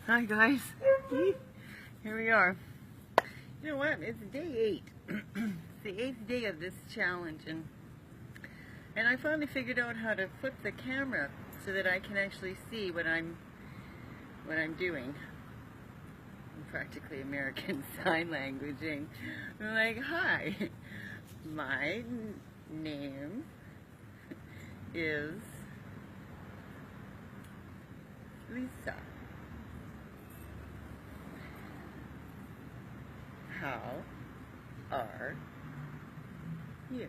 Hi guys, here we are. You know what, it's day 8. It's the 8th day of this challenge, and I finally figured out how to flip the camera so that I can actually see what I'm doing. I'm practically American Sign Languaging. I'm like, hi, my name is Lisa. How are you?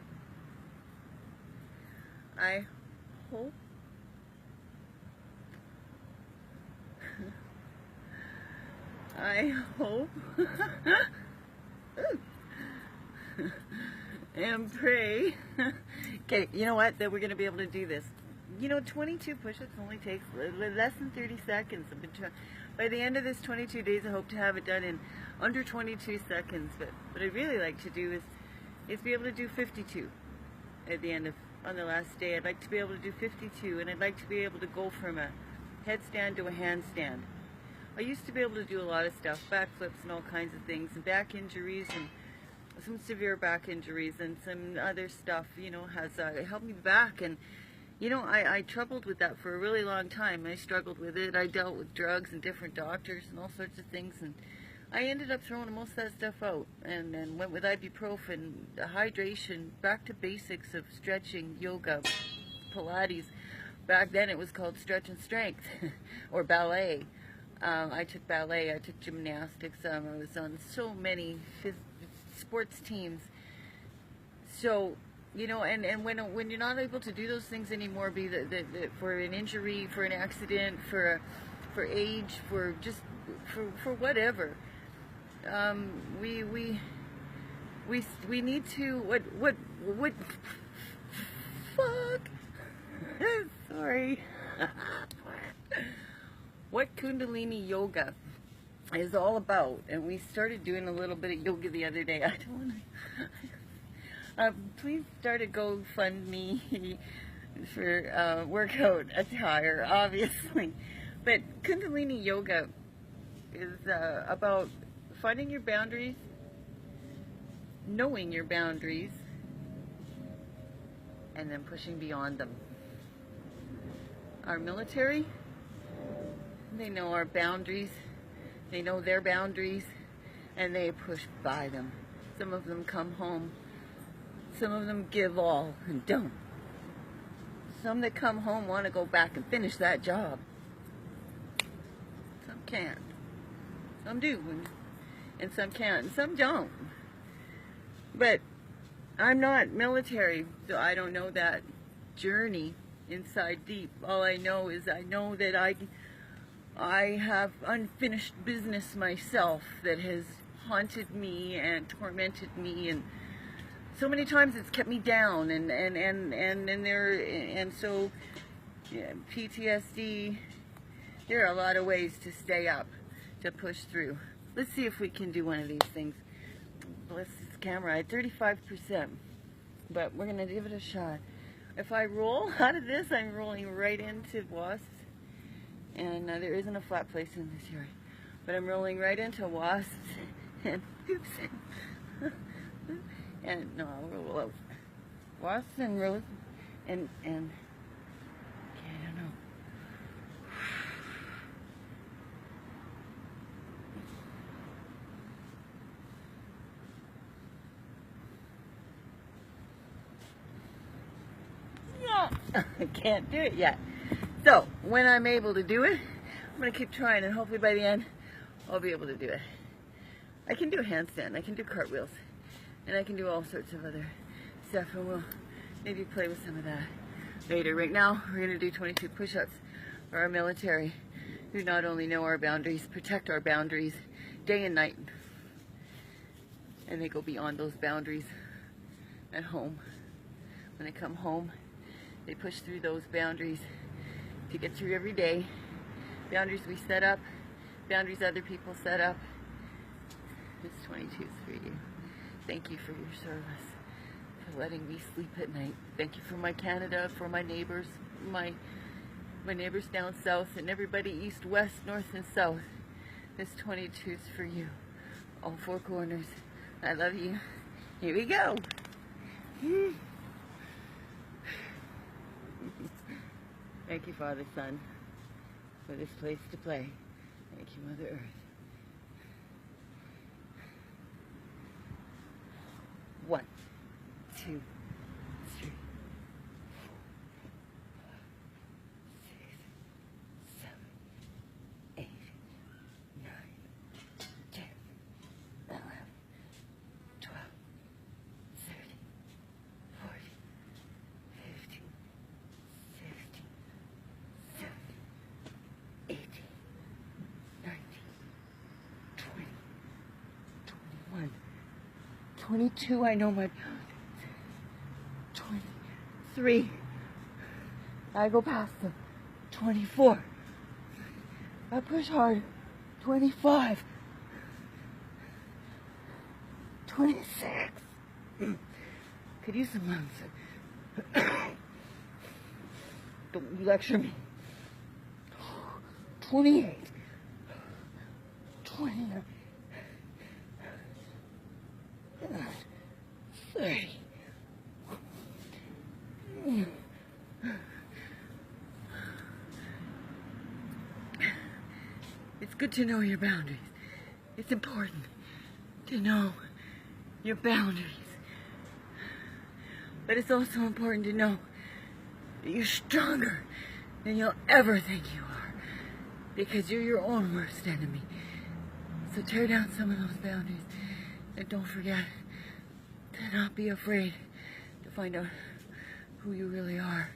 I hope and pray. Okay, you know what? That we're going to be able to do this. You know, 22 push-ups only takes less than 30 seconds. I've been trying. By the end of this 22 days, I hope to have it done in under 22 seconds. But what I'd really like to do is be able to do 52 at the end of, on the last day. I'd like to be able to do 52, and I'd like to be able to go from a headstand to a handstand. I used to be able to do a lot of stuff, backflips and all kinds of things, and back injuries, and some severe back injuries, and some other stuff, you know, has held me back. And you know, I troubled with that for a really long time. I struggled with it. I dealt with drugs and different doctors and all sorts of things, and I ended up throwing most of that stuff out and went with ibuprofen, hydration, back to basics of stretching, yoga, Pilates. Back then it was called stretch and strength or ballet. I took ballet, I took gymnastics, I was on so many sports teams. So, you know, and when you're not able to do those things anymore, be for an injury, for an accident, for age, for just for whatever, we need to what fuck sorry what Kundalini yoga is all about. And we started doing a little bit of yoga the other day. I don't want to please start a GoFundMe for workout attire, obviously. But Kundalini yoga is about finding your boundaries, knowing your boundaries, and then pushing beyond them. Our military, they know our boundaries, they know their boundaries, and they push by them. Some of them come home. Some of them give all and don't. Some that come home want to go back and finish that job. Some can't. Some do, and some can't, and some don't. But I'm not military, so I don't know that journey inside deep. All I know is I know that I have unfinished business myself that has haunted me and tormented me, and so many times it's kept me down, and so yeah, PTSD. There are a lot of ways to stay up, to push through. Let's see if we can do one of these things. Bless this camera at 35%, but we're gonna give it a shot. If I roll out of this, I'm rolling right into wasps, and there isn't a flat place in this yard, but I'm rolling right into wasps, and oops. And no, I'll roll over. Wasps and rose, and okay, I don't know. No, I can't do it yet. So when I'm able to do it, I'm gonna keep trying, and hopefully by the end, I'll be able to do it. I can do a handstand, I can do cartwheels, and I can do all sorts of other stuff, and we'll maybe play with some of that later. Right now, we're going to do 22 push-ups for our military, who not only know our boundaries, protect our boundaries day and night, and they go beyond those boundaries at home. When they come home, they push through those boundaries to get through every day. Boundaries we set up, boundaries other people set up. This 22 is for you. Thank you for your service, for letting me sleep at night. Thank you for my Canada, for my neighbors, my neighbors down south, and everybody east, west, north, and south. This 22's for you. All four corners. I love you. Here we go. Thank you, Father, Son, for this place to play. Thank you, Mother Earth. 1, 2, 3, 4, 6, 7, 8, 9, 10, 11, 12, 13, 14, 15, 16, 17, 18, 19, 20, 21, 22, I know my 23, I go past them, 24, I push hard, 25, 26, could use some lungs, don't lecture me, 28, 29, 30. It's good to know your boundaries. It's important to know your boundaries. But it's also important to know that you're stronger than you'll ever think you are. Because you're your own worst enemy. So tear down some of those boundaries. And don't forget to not be afraid to find out who you really are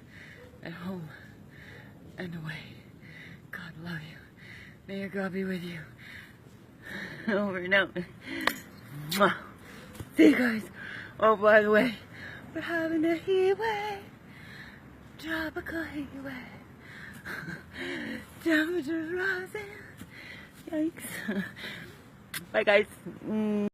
at home and away. God love you. May your God be with you. Over and out. Mwah. See you guys. Oh, by the way, we're having a heat wave. Tropical heat wave. Temperatures rising. Yikes. Bye, guys.